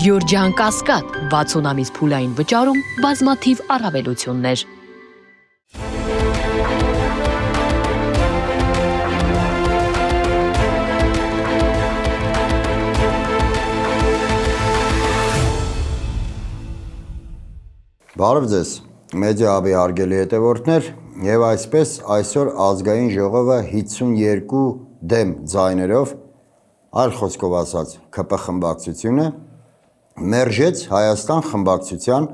Գյորջյան Կասկադ 60 ամիս փուլային վճարում բազմաթիվ առավելություններ։ Բարև ձեզ, մեդիա հաբի հարգելի հետևորդներ, եւ այսպես այսօր ազգային ժողովը 52 դեմ ձայներով, այլ խոսքով ասած ՔՊ խմբակցությունը մերժեց Հայաստան խմբակցության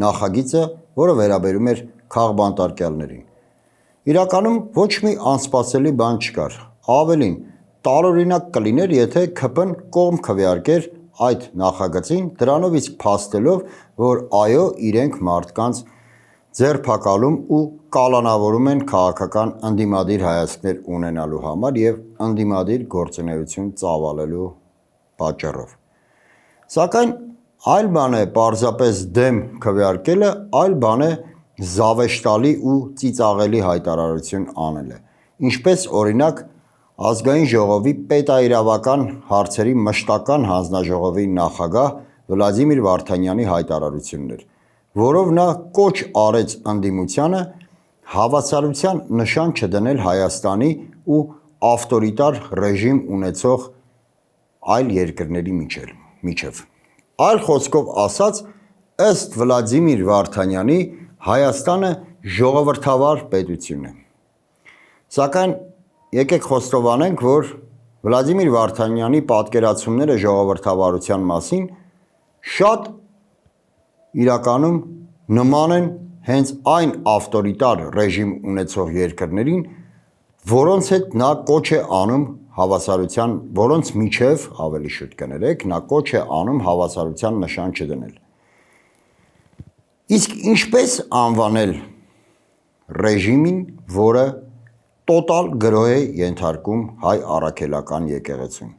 նախագիծը, որը վերաբերում էր քաղբանտարկյալներին։ Իրականում ոչ մի անսպասելի բան չկար, ավելին տարօրինակ կլիներ, եթե ՔՊ-ն կողմ քվեարկեր այդ նախագծին, դրանով իսկ փաստելով, որ այո, իրենք մարդկանց ձերբակալում ու կալանավորում են քաղաքական ընդդիմադիր հայացքներ ունենալու համար եւ ընդդիմադիր գործունեություն ծավալելու պատճառով։ Սակայն այլ բան է պարզապես դեմ քվեարկելը, այլ բան է զավեշտալի ու ծիծաղելի հայտարարություն անելը, ինչպես օրինակ Ազգային ժողովի պետաիրավական հարցերի մշտական հանձնաժողովի նախագահ Վլադիմիր Վարդանյանի հայտարարությունն էր, որով նա կոչ արեց ընդդիմությանը հավասարության նշան չդնել Հայաստանի ու ավտորիտար ռեժիմ ունեցող այլ երկրների միջև։ Այլ խոսքով ասած, ըստ Վլադիմիր Վարդանյանի, Հայաստանը ժողովրդավար պետություն է։ Սակայն եկեք խոստովանենք, որ Վլադիմիր Վարդանյանի պատկերացումները ժողովրդավարության մասին շատ իրականում նման են հենց այն ավտորիտար ռեժիմ ունեցող երկրներին, որոնց հետ նա կոչ է անում հավասարության, որոնց միջև, ավելի շուտ կներեք, նա կոչ է անում հավասարության նշան չդնել։ Իսկ ինչպես անվանել ռեժիմին, որը տոտալ գրոհ է ենթարկում հայ առաքելական եկեղեցուն,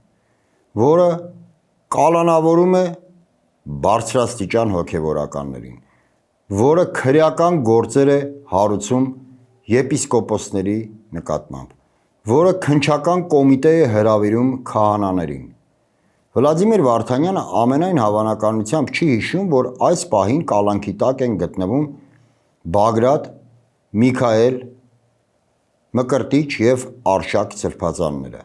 որը կալանավորում է բարձրաստիճան հոգևորականներին, որը քրեական գործեր է հարուցում եպիսկոպոսների նկատմամբ, որը քննչական կոմիտե է հրավիրում քահանաներին։ Վլադիմիր Վարդանյանը ամենայն հավանականությամբ չի հիշում, որ այս պահին կալանքի տակ են գտնվում Բագրատ, Միքայել, Մկրտիչ եւ Արշակ սրբազանները։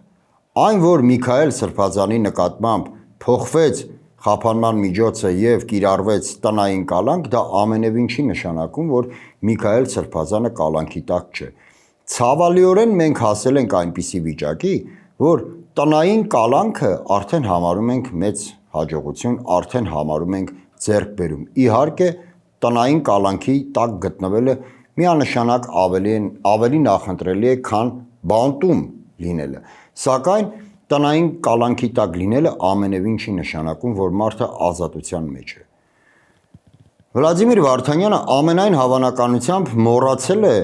Այն, որ Միքայել սրբազանի նկատմամբ փոխվեց խափանման միջոցը եւ կիրառվեց տնային կալանք, դա ամենևին չի նշանակում, որ Միքայել սրբազանը կալանքի տակ չէ։ Ցավալիորեն մենք հասել ենք այնպիսի վիճակի, որ տնային կալանքը արդեն համարում ենք մեծ հաջողություն, արդեն համարում ենք ձեռքբերում։ Իհարկե, տնային կալանքի տակ գտնվելը միանշանակ ավելի նախընտրելի է, քան բանտում լինելը, սակայն տնային կալանքի տակ լինելը ամենևին չի նշանակում, որ մարդը ազատության մեջ է։ Վլադիմիր Վարդանյանը ամենայն հավանականությամբ մոռացել է,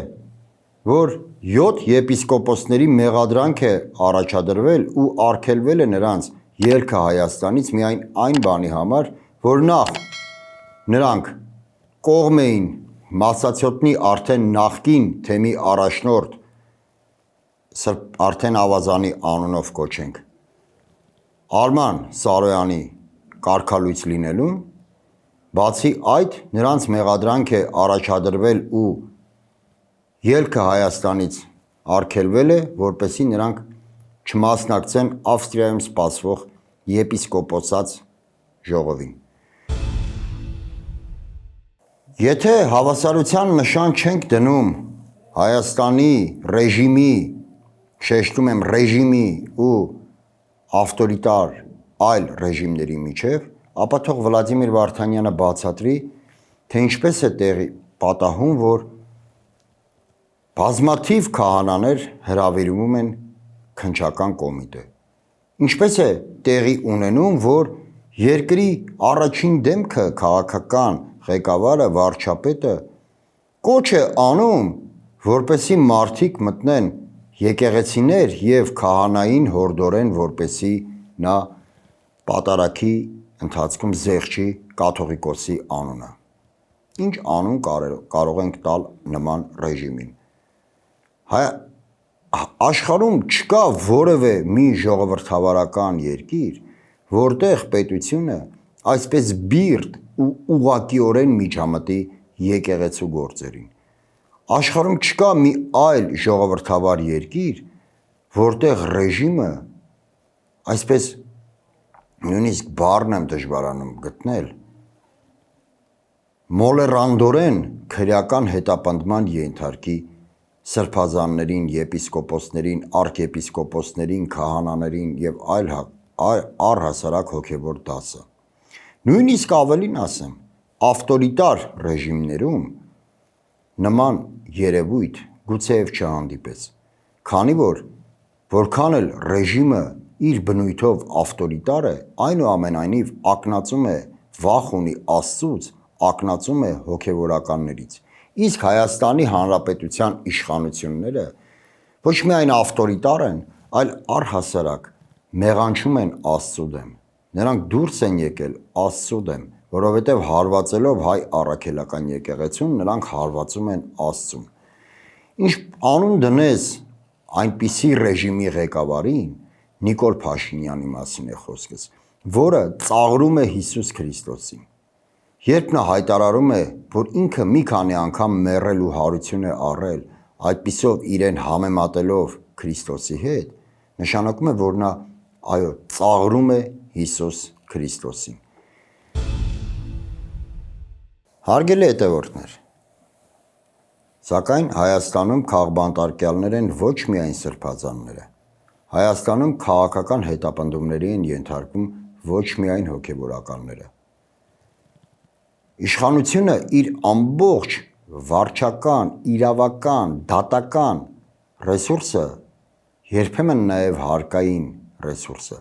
որ 7 եպիսկոպոսների մեղադրանք է առաջադրվել ու արգելվել է նրանց ելքը Հայաստանից միայն այն բանի համար, որ նախ նրանք կողմ էին Մասացյոտնի արդեն նախկին թեմի առաջնորդ Արթեն Ավազանի անունով կոչենք Արման Սարոյանի կարգալույծ լինելուն, բացի այդ նրանց մեղադրանք է առաջադրվել ու ելքը Հայաստանից արգելվել է, որպեսզի նրանք չմասնակցեն Ավստրիայում սպասվող եպիսկոպոսաց ժողովին։ Եթե հավասարության նշան չենք դնում Հայաստանի ռեժիմի, շեշտում եմ ռեժիմի ու ավտորիտար այլ ռեժիմների միջև, ապա թող Վլադիմիր Վարդանյանը բացատրի, թե ինչպես է տեղի պատահում, որ բազմաթիվ քահանաներ հրավիրվում են քննչական կոմիտե։ Ինչպես է տեղի ունենում, որ երկրի առաջին դեմքը քաղաքական ղեկավարը, վարչապետը կոչ է անում, որպեսզի մարդիկ մտնեն եկեղեցիներ եւ քահանային հորդորեն, որպեսզի նա պատարագի ընթացքում զեղչի կաթողիկոսի անունը։ Ինչ անուն կարող ենք տալ նման ռեժիմին։ Աշխարհում չկա որևէ մի ժողովրդավարական երկիր, որտեղ պետությունը այսպես բիրտ ու ուղղակիորեն միջամտի եկեղեցու գործերին։ Աշխարհում չկա մի այլ ժողովրդավար երկիր, որտեղ ռեժիմը այսպես նույնիսկ բառն եմ դժվարանում գտնել, մոլեռանդորեն քրեական հետապնդման ենթարկի սրբազաններին, եպիսկոպոսներին, արքեպիսկոպոսներին, քահանաներին եւ այլ առհասարակ հոգևոր դասը։ Նույնիսկ ավելին ասեմ, ավտորիտար ռեժիմներում նման երևույթ գուցեև չհանդիպես, քանի որ որքան էլ ռեժիմը իր բնույթով ավտորիտար է, այնուամենայնիվ ակնածում է վախ ունի Աստծուց, ակնածում է հոգևորականներից։ Իսկ Հայաստանի Հանրապետության իշխանությունները ոչ միայն ավտորիտար են, այլ առհասարակ մեղանչում են Աստծու դեմ։ Նրանք դուրս են եկել Աստծու դեմ, որովհետև հարվածելով հայ առաքելական եկեղեցուն, նրանք հարվածում են Աստծուն։ Ինչ անուն դնես այնպիսի ռեժիմի ղեկավարին, Նիկոլ Փաշինյանի մասին է խոսքս, որը ծաղրում է Հիսուս Քրիստոսին։ Երբ նա հայտարարում է, որ ինքը մի քանի անգամ մեռել ու հարություն է առել, այդպիսով իրեն համեմատելով Քրիստոսի հետ, նշանակում է, որ նա այո, ծաղրում է Հիսուս Քրիստոսին։ Հարգելի հետևորդներ, սակայն Հայաստանում քաղբանտարկյալներ են ոչ միայն սրբազանները, Հայաստանում քաղաքական հետապնդումների են ենթարկվում ոչ միայն հոգևորականները։ Իշխանությունը իր ամբողջ վարչական, իրավական, դատական ռեսուրսը, երբեմն նաև հարկային ռեսուրսը,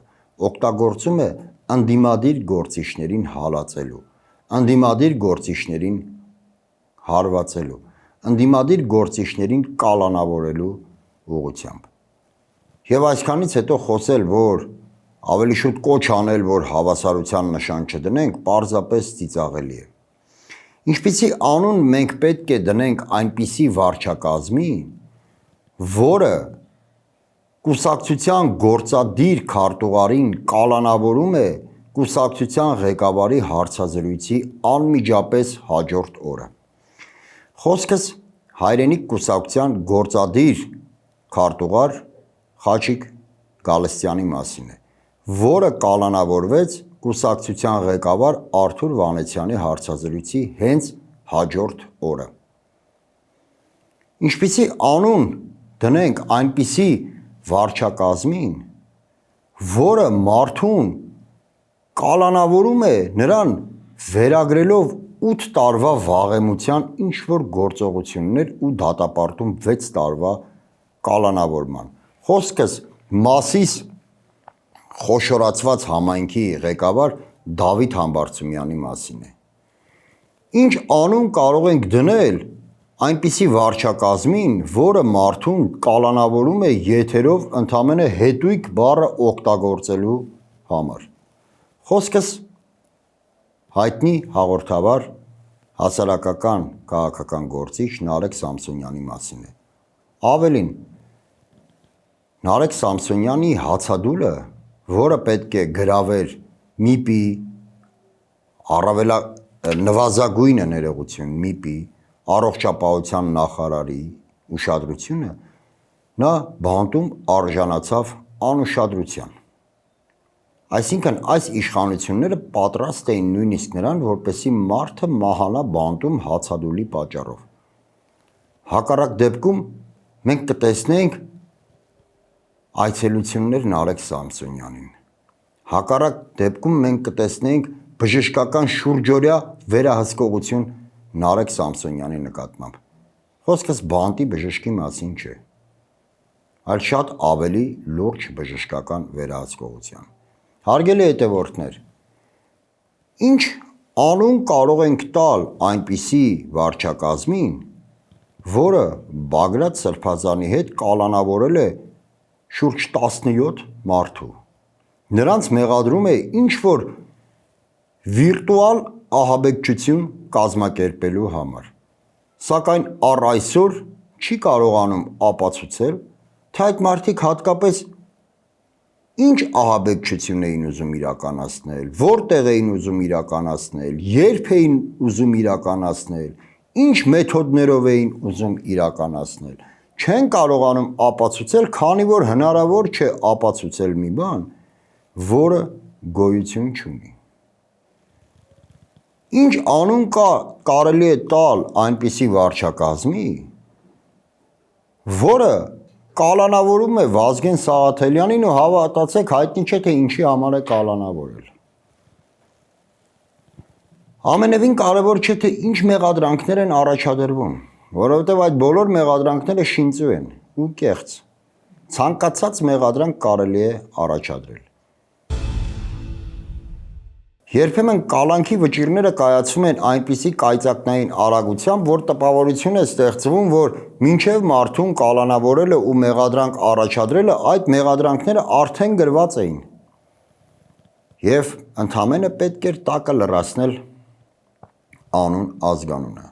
օգտագործում է ընդդիմադիր գործիչներին հալածելու, ընդդիմադիր գործիչներին հարվածելու, ընդդիմադիր գործիչներին կալանավորելու ուղղությամբ։ Եվ այսքանից հետո խոսել, որ ավելի շուտ կոչ անել, որ հավասարության նշան չդնենք, պարզապես ծիծաղելի է։ Ինչպիսի անուն մենք պետք է դնենք այնպիսի վարչակազմին, որը կուսակցության գործադիր քարտուղարին կալանավորում է կուսակցության ղեկավարի հարցազրույցի անմիջապես հաջորդ օրը։ Խոսքս Հայրենիք կուսակցության գործադիր քարտուղար Խաչիկ Գալստյանի մասին է, որը կալանավորվեց կուսակցության ղեկավար Արթուր Վանեցյանի հարցազրույցի հենց հաջորդ օրը։ Ինչպիսի անուն դնենք այնպիսի վարչակազմին, որը մարդուն կալանավորում է նրան վերագրելով 8 տարվա վաղեմության ինչ-որ գործողություններ ու դատապարտում 6 տարվա կալանավորման։ Խոսքս Մասիս խոշորացված համայնքի ղեկավար Դավիթ Համբարձումյանի մասին է։ Ինչ անուն կարող ենք դնել այնպիսի վարչակազմին, որը մարդուն կալանավորում է եթերով ընդամենը հետույք բառը օգտագործելու համար։ Խոսքս հայտնի հաղորդավար հասարակական քաղաքական գործիչ Նարեկ Սամսոնյանի մասին է։ Ավելին, Նարեկ Սամսոնյանի հացադուլը, որը պետք է գրավեր ՄԻՊ-ի, նվազագույնը ներողություն ՄԻՊ-ի, առողջապահության նախարարի ուշադրությունը, նա բանտում արժանացավ անուշադրության։ Այսինքն այս իշխանությունները պատրաստ էին նույնիսկ նրան, որպեսզի մարդը մահանա բանտում հացադուլի պատճառով։ Հակառակ դեպքում մենք կտեսնենք այցելություններ Նարեկ Սամսոնյանին։ Հակառակ դեպքում մենք կտեսնենք բժշկական շուրջօրյա վերահսկողություն Նարեկ Սամսոնյանի նկատմամբ։ Խոսքս բանտի բժշկի մասին չէ, այլ շատ ավելի լուրջ բժշկական վերահսկողության։ Հարգելի հետևորդներ, ինչ անուն կարող ենք տալ այնպիսի վարչակազմին, որը Բագրատ Սրբազանի հետ կալանավորել է շուրջ 17 մարդու։ Նրանց մեղադրում է ինչ-որ վիրտուալ ահաբեկչություն կազմակերպելու համար։ Սակայն առ այսօր չի կարողանում ապացուցել, թե այդ մարդիկ հատկապես ինչ ահաբեկչություն էին ուզում իրականացնել, որտեղ էին ուզում իրականացնել, երբ էին ուզում իրականացնել, ինչ մեթոդներով էին ուզում իրականացնել։ Չեն կարողանում ապացուցել, քանի որ հնարավոր չէ ապացուցել մի բան, որը գոյություն չունի։ Ինչ անուն կարելի է տալ այնպիսի վարչակազմի, որը կալանավորում է Վազգեն Սաղաթելյանին ու հավատացեք հայտնի չէ թե ինչի համար է կալանավորել։ Ամենևին կարևոր չէ թե ինչ մեղադրանքներ են առաջադրվում, որովհետև այդ բոլոր մեղադրանքները շինծու են ու կեղծ։ Ցանկացած մեղադրանք կարելի է առաջադրել։ Երբեմն կալանքի վճիռները կայացվում են այնպիսի կայծակնային արագությամբ, որ տպավորություն է ստեղծվում, որ մինչև մարդուն կալանավորելը ու մեղադրանք առաջադրելը այդ մեղադրանքները արդեն գրված էին։ Եվ ընդամենը պետք էր տակը լրացնել անուն ազգանունը։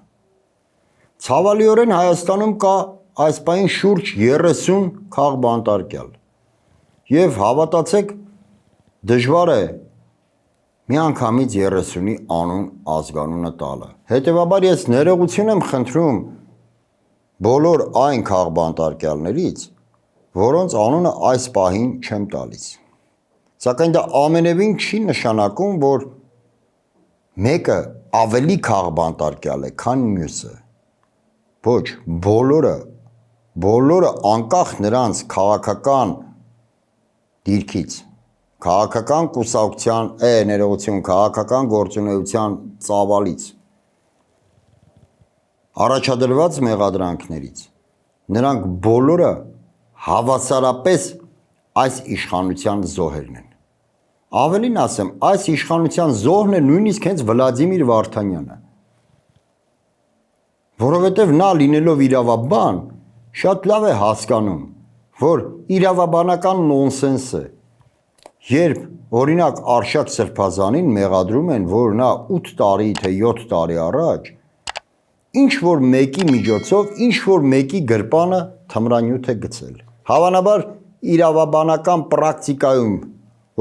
Ցավալիորեն Հայաստանում կա այս պահին շուրջ 30 քաղբանտարկյալ։ Եվ հավատացեք, դժվար է միանգամից 30-ի անուն ազգանունը տալը։ Հետևաբար ես ներողություն եմ խնդրում բոլոր այն քաղբանտարկյալներից, որոնց անունը այս պահին չեմ տալիս։ Սակայն դա ամենևին չի նշանակում, որ մեկը ավելի քաղբանտարկյալ է, քան մյուսը։ Ոչ, բոլորը անկախ նրանց քաղաքական դիրքից, քաղաքական կուսակցության, քաղաքական գործունեության ծավալից, առաջադրված մեղադրանքներից, նրանք բոլորը հավասարապես այս իշխանության զոհերն են։ Ավելին ասեմ, այս իշխանության զոհն է նույնիսկ հենց Վլադիմիր Վարդանյանը, որովհետև նա լինելով իրավաբան, շատ լավ է հասկանում, որ իրավաբանական նոնսենս է, երբ օրինակ Արշակ Սրբազանին մեղադրում են, որ նա 8 տարի թե 7 տարի առաջ ինչ-որ մեկի միջոցով, ինչ-որ մեկի գրպանը թմրանյութ է գցել։ Հավանաբար իրավաբանական պրակտիկայում,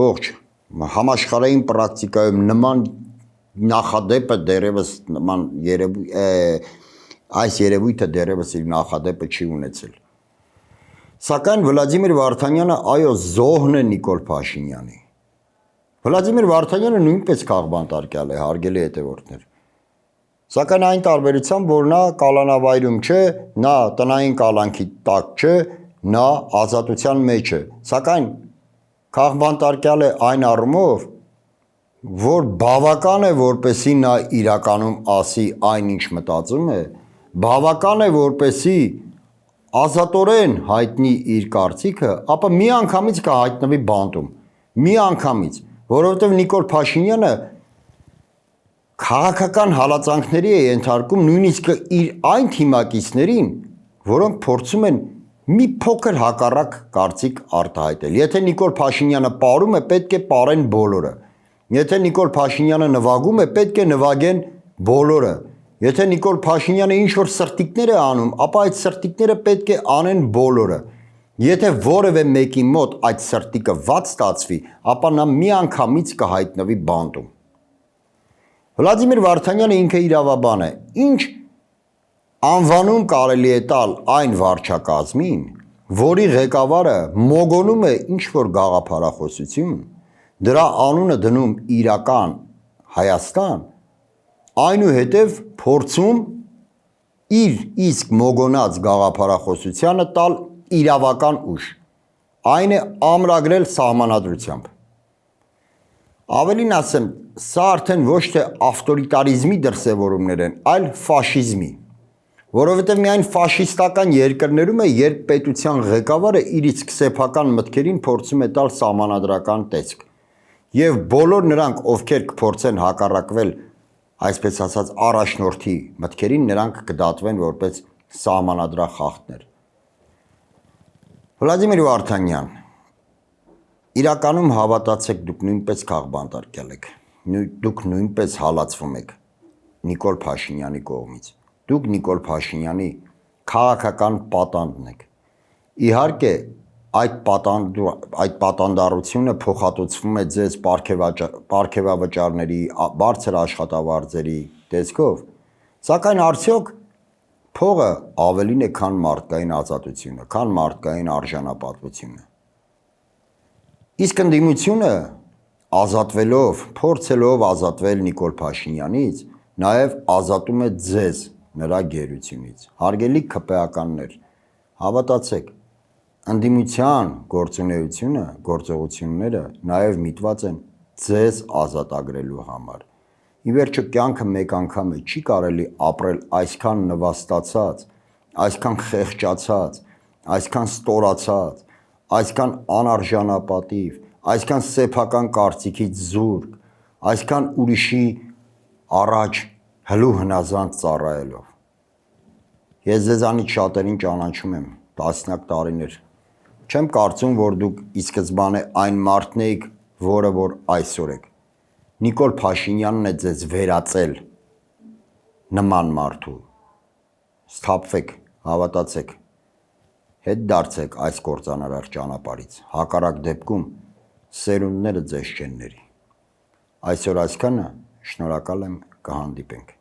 ողջ համաշխարհային պրակտիկայում նման նախադեպը դեռևս այս երևույթը դեռևս իր նախադեպը չի ունեցել։ Սակայն Վլադիմիր Վարդանյանը այո զոհն է Նիկոլ Փաշինյանի։ Վլադիմիր Վարդանյանը նույնպես քաղբանտարկյալ է, հարգելի հետևորդներ։ Սակայն այն տարբերությամբ, որ նա կալանավայրում չէ, նա տնային կալանքի տակ չէ, նա ազատության մեջ է։ Սակայն քաղբանտարկյալ է այն առումով, որ բավական է, որպեսի նա իրականում ասի այն, ինչ մտածում է, բավական է, որպեսի ազատորեն հայտնի իր կարծիքը, ապա միանգամից կհայտնվի բանտում, միանգամից, որովհետև Նիկոլ Փաշինյանը քաղաքական հալածանքների է ենթարկում նույնիսկ իր այն թիմակիցներին, որոնք փորձում են մի փոքր հակառակ կարծիք արտահայտել։ Եթե Նիկոլ Փաշինյանը պարում է, պետք է պարեն բոլորը։ Եթե Նիկոլ Փաշինյանը նվագում է, պետք է նվագեն բոլորը։ Եթե Նիկոլ Փաշինյանը ինչ-որ սրտիկներ է անում, ապա այդ սրտիկները պետք է անեն բոլորը։ Եթե որևէ մեկի մոտ այդ սրտիկը վատ ստացվի, ապա նա միանգամից կհայտնվի բանտում։ Վլադիմիր Վարդանյանը ինքը իրավաբան է։ Ինչ անվանում կարելի է տալ այն վարչակազմին, որի ղեկավարը մոգոնում է ինչ-որ գաղափարախոսություն, դրա անունը դնում իրական Հայաստան, այնուհետև փորձում իր իսկ մոգոնած գաղափարախոսությանը տալ իրավական ուժ, այն է ամրագրել սահմանադրությամբ։ Ավելին ասեմ, սա արդեն ոչ թե ավտորիտարիզմի դրսևորումներ են, այլ ֆաշիզմի, որովհետև միայն ֆաշիստական երկրներում է, երբ պետության ղեկավարը իր իսկ սեփական մտքերին փորձում է տալ սահմանադրական տեսք, եւ բոլոր նրանք, ովքեր կփորձեն հակառակվել, այսպես ասած, առաջնորդի մտքերին, նրանք կդատվեն որպես սահմանադրախախտներ։ Վլադիմիր Վարդանյան, իրականում հավատացեք, դուք նույնպես քաղբանտարկյալ եք, դուք նույնպես հալածվում եք Նիկոլ Փաշինյանի կողմից, դուք Նիկոլ Փաշինյանի քաղաքական պատանդն եք։ Իհարկե, այդ պատանդառությունը փոխհատուցվում է ձեզ պարգևավճարների, բարձր աշխատավարձերի տեսքով, սակայն արդյոք փողը ավելին է, քան մարդկային ազատությունը, քան մարդկային արժանապատվությունը։ Իսկ ընդդիմությունը ազատվելով, փորձելով ազատվել Նիկոլ Փաշինյանից, նաև ազատում է ձեզ նրա գերությունից։ Հարգելի ՔՊԱ-կաններ, հավատացեք, ընդդիմության գործողությունները նաև միտված են ձեզ ազատագրելու համար։ Ի վերջո կյանքը մեկ անգամ է, չի կարելի ապրել այսքան նվաստացած, այսքան խեղճացած, այսքան ստորացած, այսքան անարժանապատիվ, այսքան սեփական կարծիքից զուրկ, այսքան ուրիշի առաջ հլու հնազանդ ծառայելով։ Ես ձեզանից շատերին ճանաչում եմ տասնյակ տարիներ։ Չեմ կարծում, որ դուք ի սկզբանե այն մարդն էիք, որը որ այսօր եք։ Նիկոլ Փաշինյանն է ձեզ վերածել նման մարդու։ Սթափվեք, հավատացեք, հետ դարձեք այս կործանարար ճանապարհից։ Հակառակ դեպքում սերունդները ձեզ չեն ների։ Այսօր այսքանը, շնորհակալ եմ, կհանդիպենք։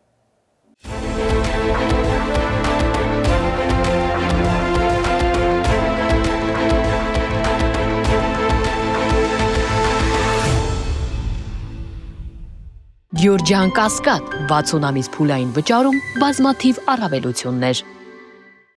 Գյուրջան Կասկադ 60 ամիս փուլային վճարում բազմաթիվ առավելություններ։